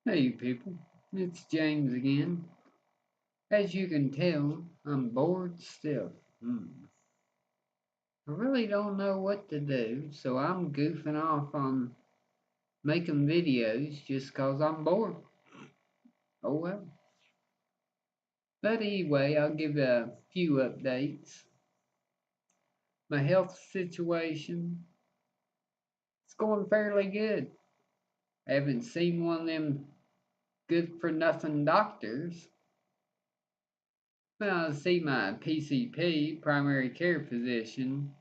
Hey people, it's James again. As you can tell, I'm bored still. I really don't know what to do, so I'm goofing off on making videos just 'cause I'm bored. Oh well. But anyway, I'll give a few updates. My health situation is going fairly good. I haven't seen one of them good for nothing doctors. Well, I see my PCP, primary care physician,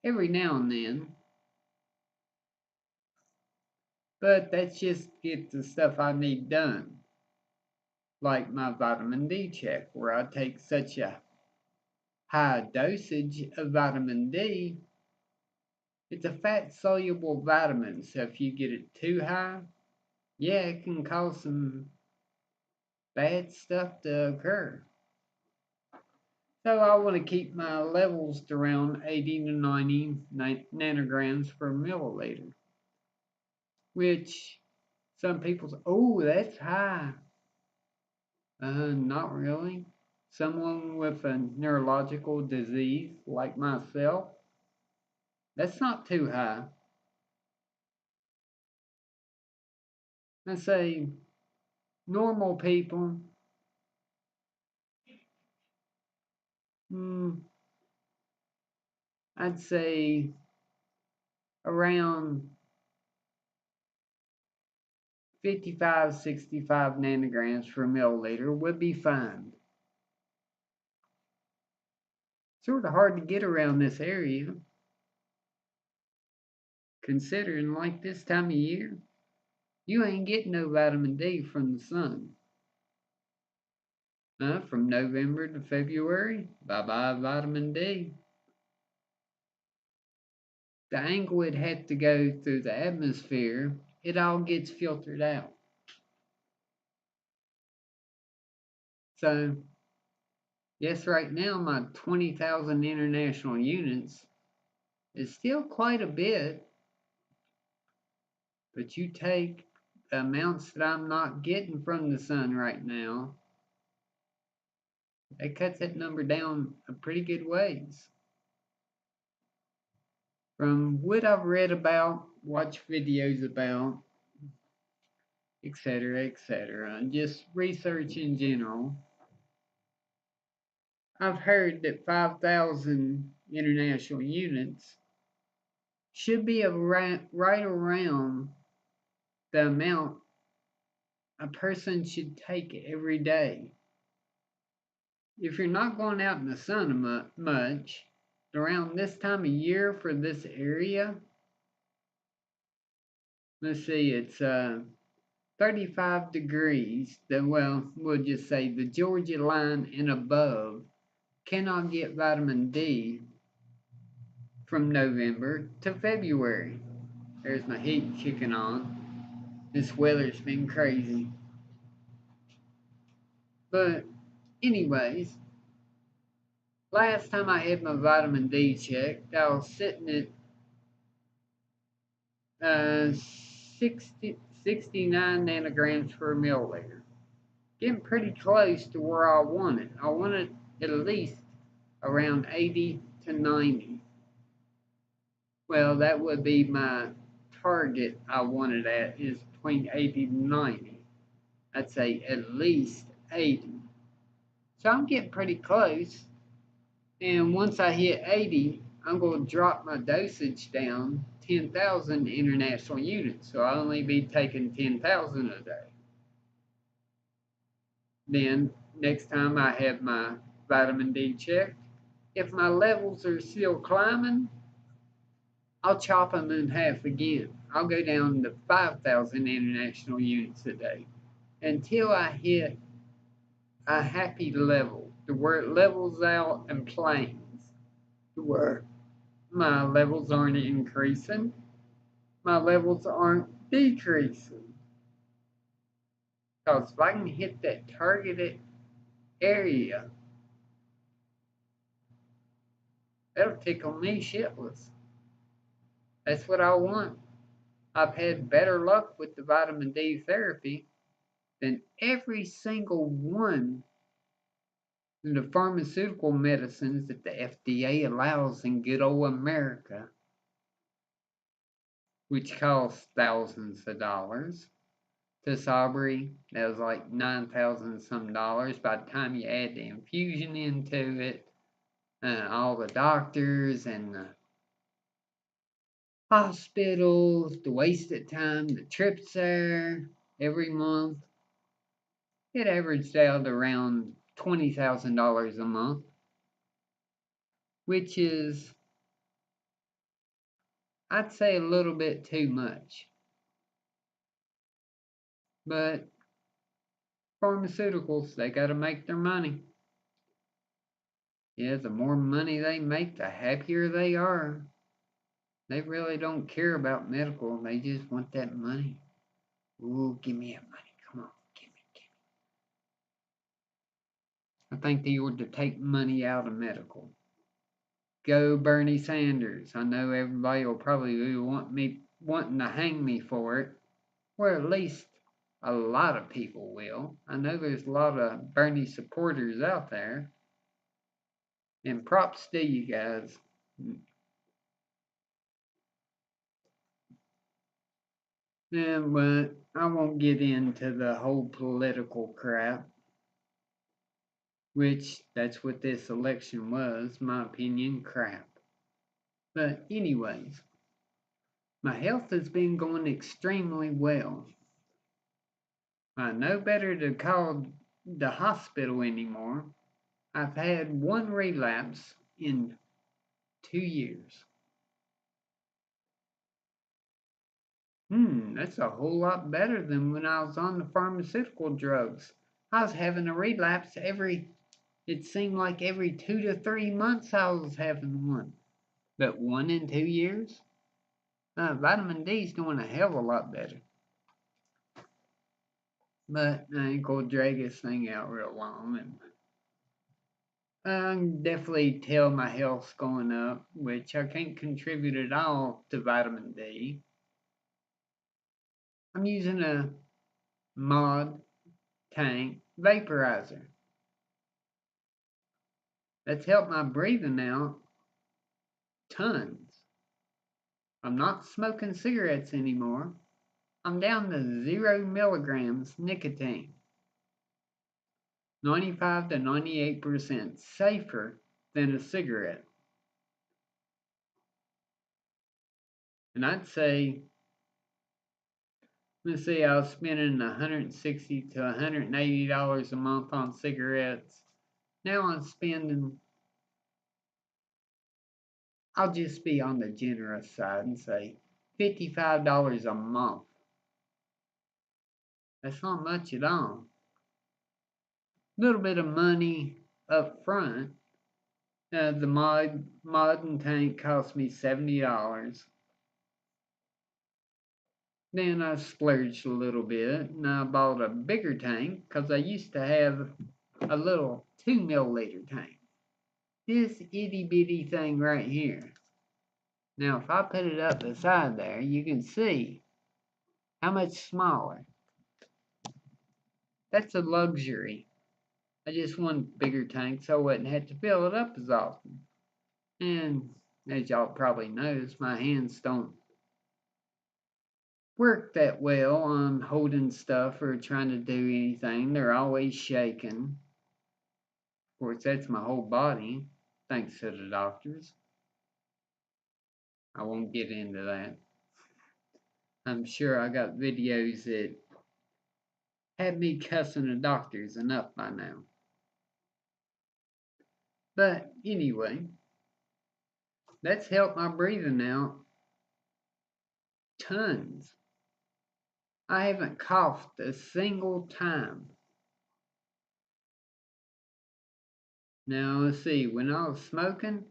every now and then. But that's just to get the stuff I need done, like my vitamin D check, where I take such a high dosage of vitamin D. It's a fat soluble vitamin, so if you get it too high, yeah, it can cause some bad stuff to occur. So I want to keep my levels to around 80 to 90 nanograms per milliliter, which some people say, oh, that's high. Not really. Someone with a neurological disease like myself, that's not too high. I say normal people, hmm, I'd say around 55, 65 nanograms per milliliter would be fine. Sort of hard to get around this area, considering like this time of year, you ain't getting no vitamin D from the sun. From November to February, bye bye vitamin D. The angle it had to go through the atmosphere, it all gets filtered out. So, yes, right now my 20,000 international units is still quite a bit, but you take the amounts that I'm not getting from the sun right now, it cuts that number down a pretty good ways. From what I've read about, watched videos about, etc., and just research in general, I've heard that 5,000 international units should be right around the amount a person should take every day. If you're not going out in the sun much, around this time of year for this area, let's see, it's 35 degrees. Well, we'll just say the Georgia line and above cannot get vitamin D from November to February. There's my heat kicking on. This weather's been crazy. But, anyways, last time I had my vitamin D checked, I was sitting at 69 nanograms per milliliter. Getting pretty close to where I want it. I want it at least around 80 to 90. Well, that would be my target I want it at is between 80 to 90. I'd say at least 80. So I'm getting pretty close. And once I hit 80, I'm going to drop my dosage down 10,000 international units. So I'll only be taking 10,000 a day. Then next time I have my vitamin D checked, if my levels are still climbing, I'll chop them in half again. I'll go down to 5,000 international units a day until I hit a happy level to where it levels out and planes to where my levels aren't increasing, my levels aren't decreasing. Because if I can hit that targeted area, that'll tickle me shitless. That's what I want. I've had better luck with the vitamin D therapy than every single one of the pharmaceutical medicines that the FDA allows in good old America, which costs thousands of dollars. Tysabri, that was like 9,000 some dollars by the time you add the infusion into it, all the doctors and the hospitals, the wasted time, the trips there every month. It averaged out around $20,000 a month, which is, I'd say, a little bit too much. But pharmaceuticals, they got to make their money. Yeah, the more money they make, the happier they are. They really don't care about medical. They just want that money. Ooh, give me that money. Come on, give me. I think they ought to take money out of medical. Go Bernie Sanders. I know everybody will probably wanting to hang me for it. Or at least a lot of people will. I know there's a lot of Bernie supporters out there. And props to you guys. Yeah, but I won't get into the whole political crap, which that's what this election was, my opinion, crap. But anyways, my health has been going extremely well. I know better to call the hospital anymore. I've had one relapse in 2 years. That's a whole lot better than when I was on the pharmaceutical drugs. I was having a relapse it seemed like every 2 to 3 months I was having one. But 1 in 2 years? Vitamin D's doing a hell of a lot better. But I ain't gonna drag this thing out real long. And I can definitely tell my health's going up, which I can't contribute at all to vitamin D. I'm using a mod tank vaporizer. That's helped my breathing out tons. I'm not smoking cigarettes anymore. I'm down to 0 milligrams nicotine. 95 to 98% safer than a cigarette. And I'd say, let's see, I was spending $160 to $180 a month on cigarettes. Now I'm spending, I'll just be on the generous side and say $55 a month. That's not much at all. A little bit of money up front. The modern tank cost me $70. Then I splurged a little bit and I bought a bigger tank because I used to have a little 2 milliliter tank. This itty bitty thing right here. Now, if I put it up beside there, you can see how much smaller. That's a luxury. I just want a bigger tank so I wouldn't have to fill it up as often. And as y'all probably noticed, my hands don't work that well on holding stuff or trying to do anything. They're always shaking. Of course, that's my whole body, thanks to the doctors. I won't get into that. I'm sure I got videos that had me cussing the doctors enough by now. But anyway, that's helped my breathing out tons. I haven't coughed a single time. Now, let's see, when I was smoking,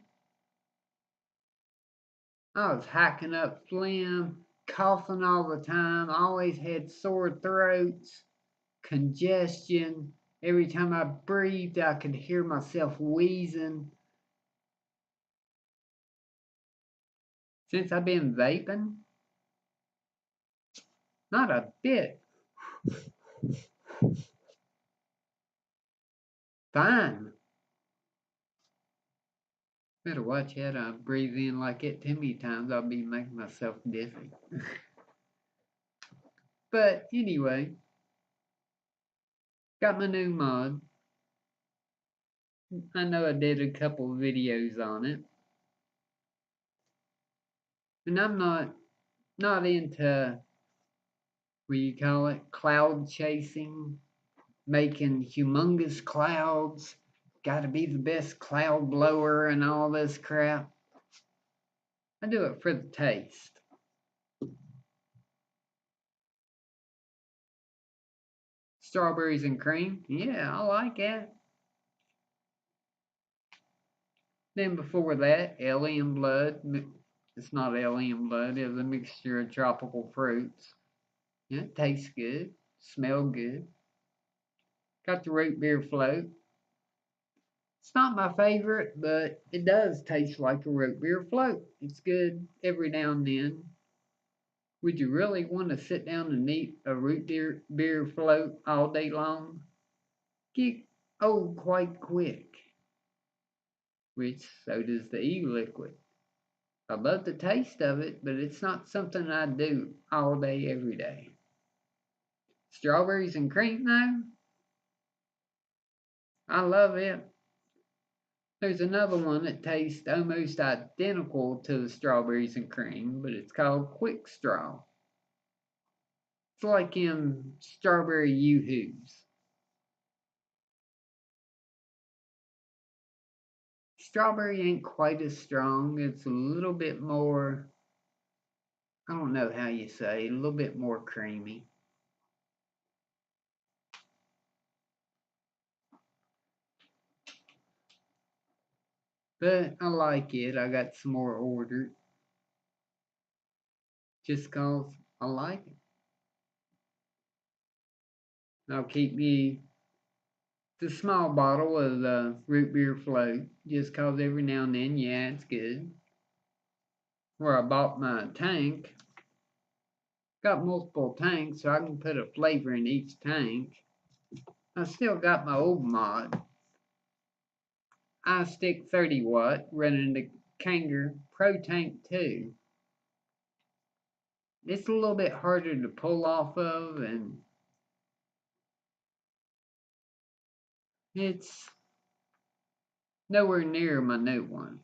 I was hacking up phlegm, coughing all the time, always had sore throats, congestion. Every time I breathed, I could hear myself wheezing. Since I've been vaping, not a bit. fine. Better watch out. I breathe in like it too many times. I'll be making myself dizzy. But anyway, got my new mod. I know I did a couple videos on it. And I'm not into, what you call it, cloud chasing, making humongous clouds. Got to be the best cloud blower and all this crap. I do it for the taste. Strawberries and cream, yeah, I like it. Then before that, alien blood. It's not alien blood, it's a mixture of tropical fruits. Yeah, it tastes good, smell good. Got the root beer float. It's not my favorite, but it does taste like a root beer float. It's good every now and then. Would you really want to sit down and eat a root beer float all day long? Get old quite quick, which so does the e-liquid. I love the taste of it, but it's not something I do all day, every day. Strawberries and cream, though, I love it. There's another one that tastes almost identical to the strawberries and cream, but it's called Quick Straw. It's like in strawberry yoo-hoos. Strawberry ain't quite as strong. It's a little bit more, I don't know how you say, a little bit more creamy. But I like it. I got some more ordered just 'cause I like it. I'll keep me the small bottle of the root beer float just 'cause every now and then, yeah, it's good. Where I bought my tank, got multiple tanks so I can put a flavor in each tank. I still got my old mod. I stick 30 watt running the Kanger Pro Tank 2. It's a little bit harder to pull off of, and it's nowhere near my new one.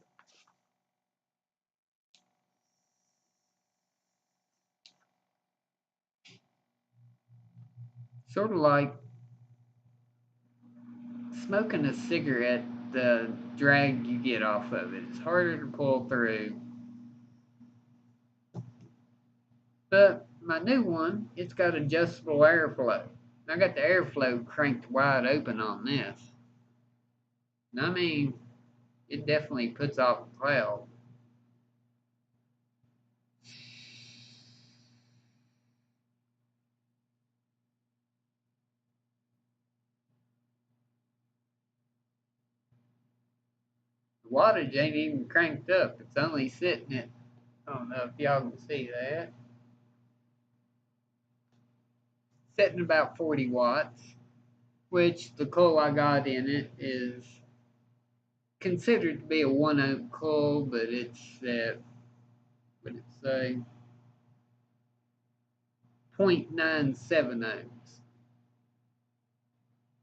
Sort of like smoking a cigarette, the drag you get off of it is harder to pull through. But my new one, it's got adjustable airflow. I got the airflow cranked wide open on this. And I mean, it definitely puts off a cloud. The wattage ain't even cranked up. It's only sitting at, I don't know if y'all can see that, sitting about 40 watts, which the coil I got in it is considered to be a 1 ohm coil, but it's at, what did it say, 0.97 ohms.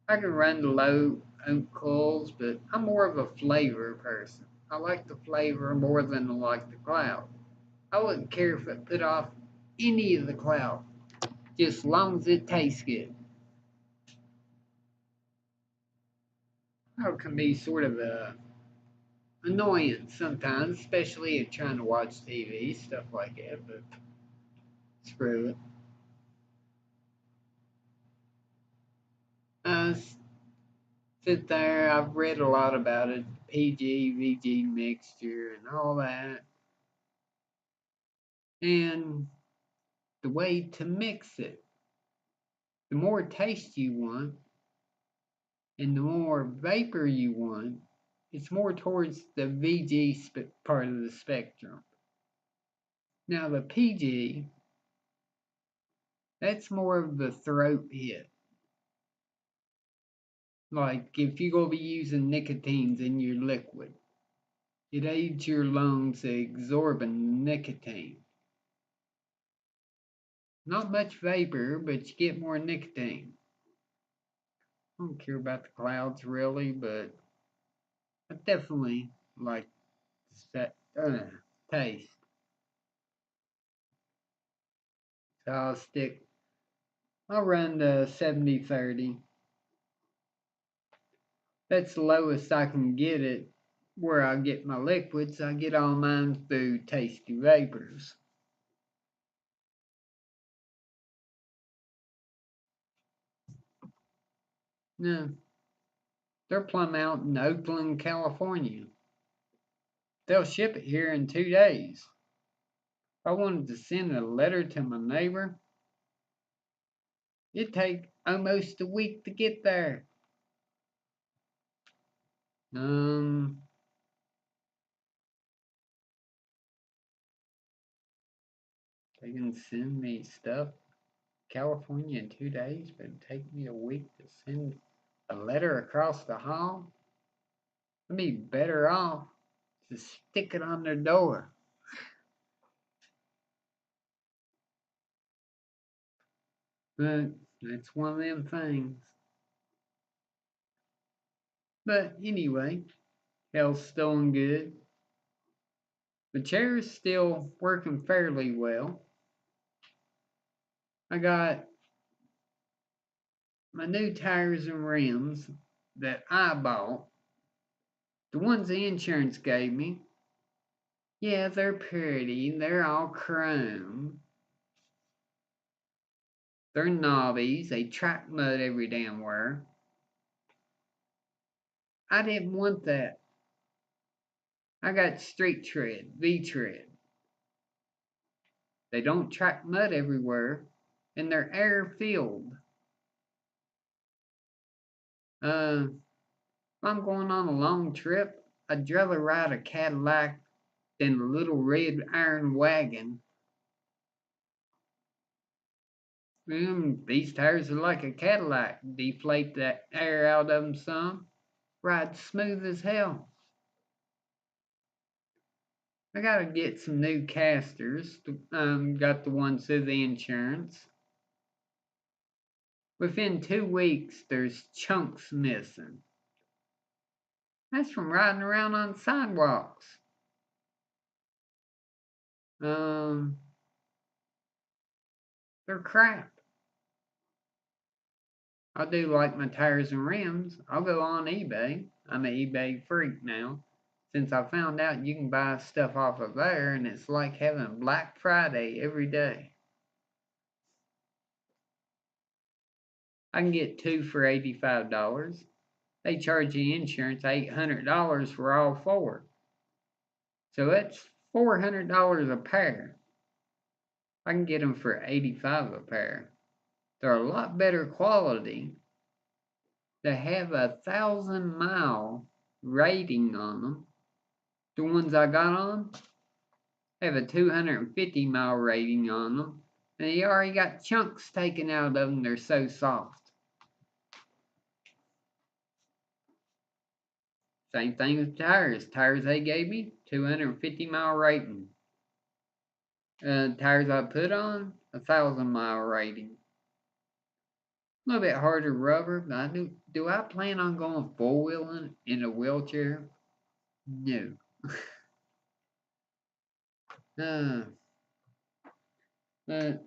I can run the low ohm coils, but I'm more of a flavor person. I like the flavor more than I like the cloud. I wouldn't care if it put off any of the cloud, just as long as it tastes good. It can be sort of annoying sometimes, especially if trying to watch TV, stuff like that, but screw it. Uh, Sit there, I've read a lot about it, PG, VG mixture, and all that. And the way to mix it. The more taste you want, and the more vapor you want, it's more towards the VG part of the spectrum. Now, the PG, that's more of the throat hit. Like if you're going to be using nicotines in your liquid, it aids your lungs to absorb nicotine. Not much vapor, but you get more nicotine. I don't care about the clouds really, but I definitely like that taste. So I'll run the 70-30. That's the lowest I can get it where I get my liquids. I get all mine through Tasty Vapors. No, they're plumb out in Oakland, California. They'll ship it here in 2 days. If I wanted to send a letter to my neighbor, it'd take almost a week to get there. They can send me stuff California in 2 days, but it'd take me a week to send a letter across the hall. I'd be better off to stick it on their door. But that's one of them things. But anyway, health's still good. The chair's still working fairly well. I got my new tires and rims that I bought. The ones the insurance gave me. Yeah, they're pretty. They're all chrome. They're knobbies. They track mud every damn where. I didn't want that. I got street tread, V-tread. They don't track mud everywhere, and they're air-filled. If I'm going on a long trip, I'd rather ride a Cadillac than a little red iron wagon. These tires are like a Cadillac. Deflate that air out of them some. Ride smooth as hell. I gotta get some new casters. Got the ones through the insurance. Within 2 weeks, there's chunks missing. That's from riding around on sidewalks. They're crap. I do like my tires and rims. I'll go on eBay. I'm an eBay freak now. Since I found out you can buy stuff off of there, and it's like having Black Friday every day. I can get 2 for $85. They charge the insurance $800 for all 4. So that's $400 a pair. I can get them for $85 a pair. They're a lot better quality. They have 1,000-mile rating on them. The ones I got on have a 250-mile rating on them. And they already got chunks taken out of them. They're so soft. Same thing with tires. Tires they gave me, 250-mile rating. Tires I put on, 1,000-mile rating. A little bit harder rubber, but do I plan on going four-wheeling in a wheelchair? No. But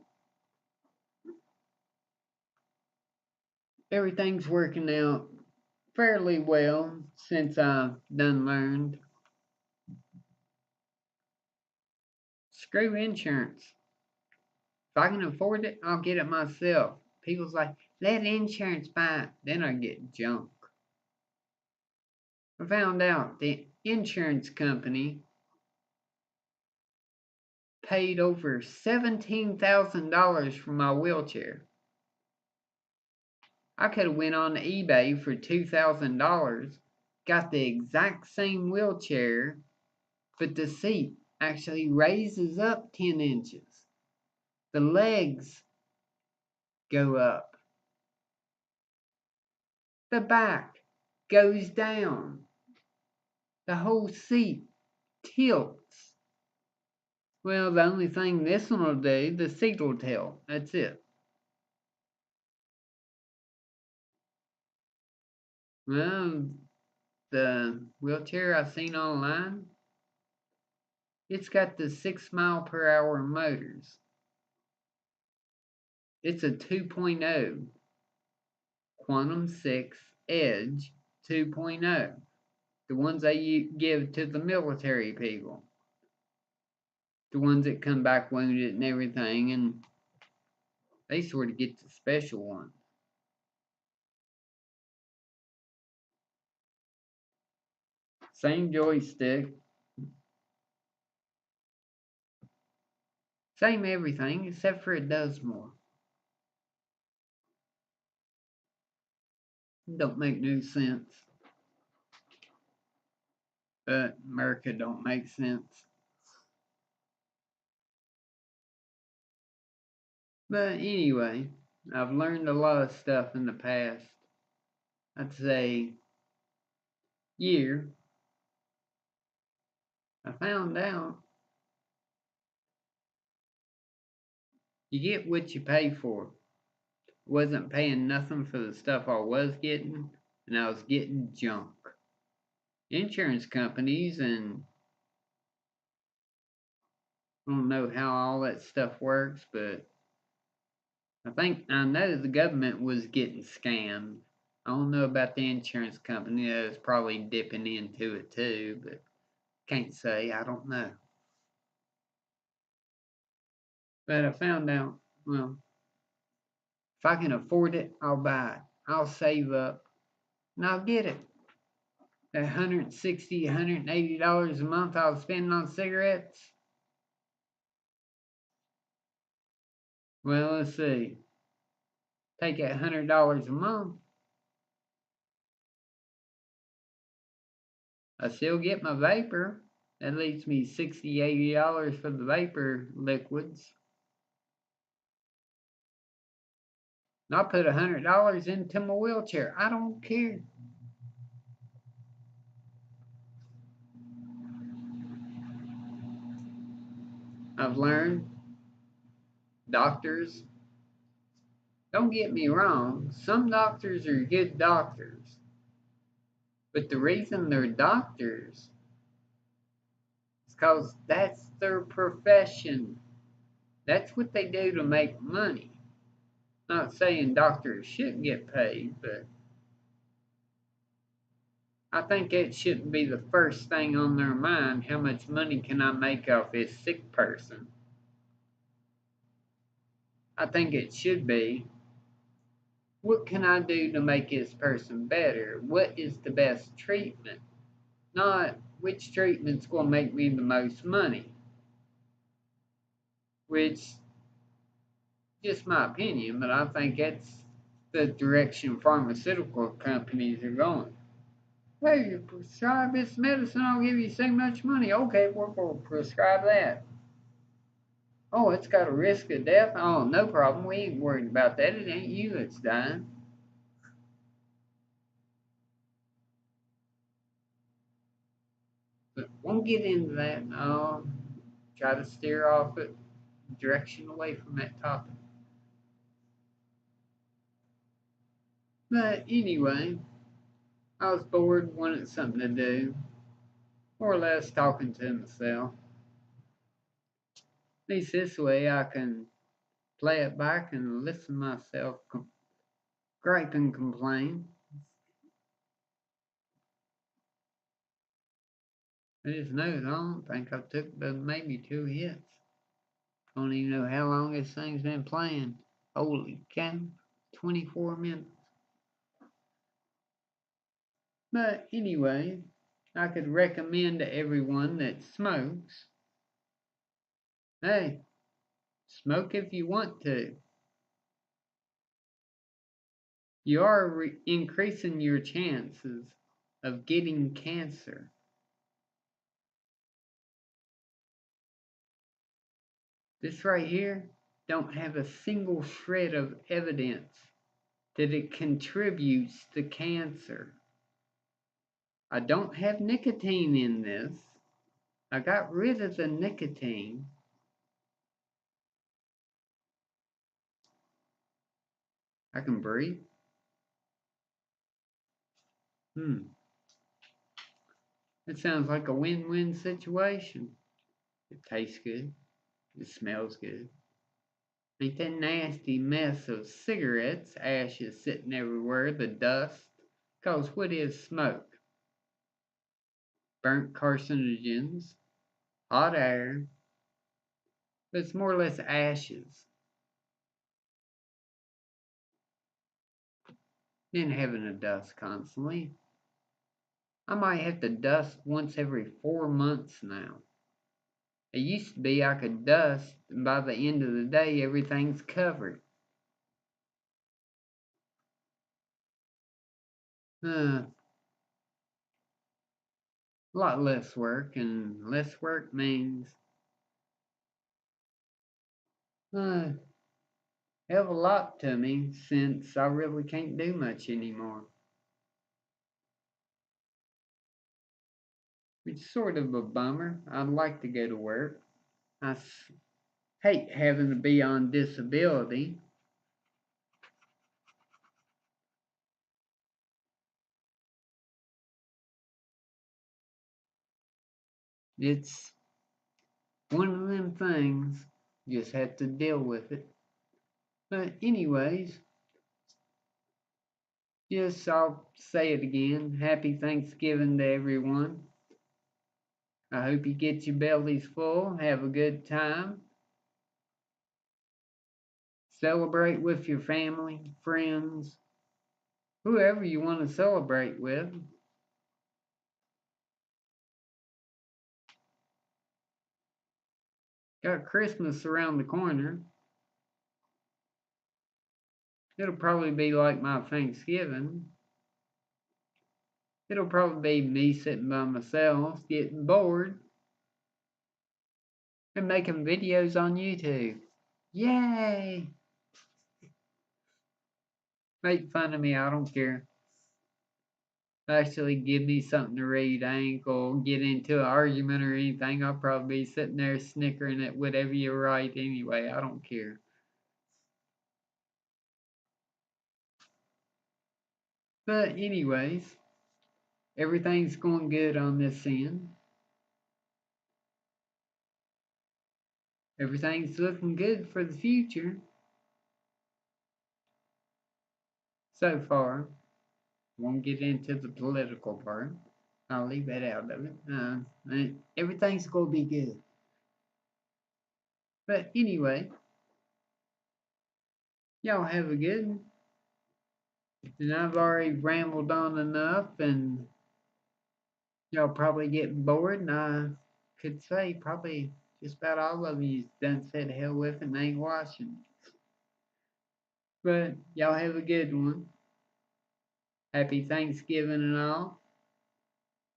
everything's working out fairly well since I've done learned. Screw insurance. If I can afford it, I'll get it myself. People's like, let insurance buy it. Then I get junk. I found out the insurance company paid over $17,000 for my wheelchair. I could have went on eBay for $2,000, got the exact same wheelchair, but the seat actually raises up 10 inches. The legs go up. the back goes down. The whole seat tilts. Well, the only thing this one will do, the seat will tilt. That's it. Well, the wheelchair I seen online, it's got the 6 mile per hour motors. It's a 2.0 Quantum 6 Edge 2.0. The ones they give to the military people. The ones that come back wounded and everything, and they sort of get the special one. Same joystick. Same everything, except for it does more. Don't make no sense. But America don't make sense. But anyway, I've learned a lot of stuff in the past, I'd say, year. I found out you get what you pay for. Wasn't paying nothing for the stuff I was getting, and I was getting junk. Insurance companies, and I don't know how all that stuff works, but I know the government was getting scammed. I don't know about the insurance company that was probably dipping into it too, but can't say. I don't know. But I found out, well, if I can afford it, I'll buy it. I'll save up and I'll get it. That $160, $180 a month I was spending on cigarettes. Well, let's see. Take that $100 a month. I still get my vapor. That leaves me $60, $80 for the vapor liquids. And I'll put $100 into my wheelchair. I don't care. I've learned doctors, don't get me wrong, some doctors are good doctors. But the reason they're doctors is because that's their profession. That's what they do to make money. Not saying doctors shouldn't get paid, but I think it shouldn't be the first thing on their mind. How much money can I make off this sick person? I think it should be, what can I do to make this person better? What is the best treatment? Not which treatment's going to make me the most money. Which, just my opinion, but I think that's the direction pharmaceutical companies are going. Hey, you prescribe this medicine, I'll give you so much money. Okay, we're going to prescribe that. Oh, it's got a risk of death? Oh, no problem. We ain't worried about that. It ain't you that's dying. But won't get into that. I'll try to steer off it, direction away from that topic. But anyway, I was bored, wanted something to do. More or less talking to myself. At least this way I can play it back and listen to myself gripe and complain. I just know I don't think I took but maybe 2 hits. Don't even know how long this thing's been playing. Holy cow, 24 minutes. But anyway, I could recommend to everyone that smokes, hey, smoke if you want to. You are increasing your chances of getting cancer. This right here don't have a single shred of evidence that it contributes to cancer. I don't have nicotine in this. I got rid of the nicotine. I can breathe. It sounds like a win-win situation. It tastes good. It smells good. Ain't that nasty mess of cigarettes, ashes sitting everywhere, the dust? 'Cause what is smoke? Burnt carcinogens, hot air, but it's more or less ashes. Than having to dust constantly. I might have to dust once every 4 months now. It used to be I could dust, and by the end of the day, everything's covered. A lot less work, and less work means hell of a lot to me since I really can't do much anymore. It's sort of a bummer. I'd like to go to work. I hate having to be on disability. It's one of them things. Just have to deal with it. But anyways, yes, I'll say it again. Happy Thanksgiving to everyone. I hope you get your bellies full. Have a good time. Celebrate with your family, friends, whoever you want to celebrate with. Got Christmas around the corner. It'll probably be like my Thanksgiving. It'll probably be me sitting by myself, getting bored, and making videos on YouTube. Yay! Make fun of me, I don't care. Actually, give me something to read. I ain't gonna get into an argument or anything. I'll probably be sitting there snickering at whatever you write anyway. I don't care. But anyways, everything's going good on this end. Everything's looking good for the future. So far. Won't get into the political part. I'll leave that out of it. Everything's going to be good. But anyway, y'all have a good one. And I've already rambled on enough, and y'all probably getting bored, and I could say probably just about all of you done said hell with it and ain't watching. But y'all have a good one. Happy Thanksgiving and all.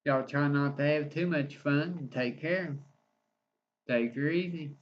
Y'all try not to have too much fun and take care. Take her easy.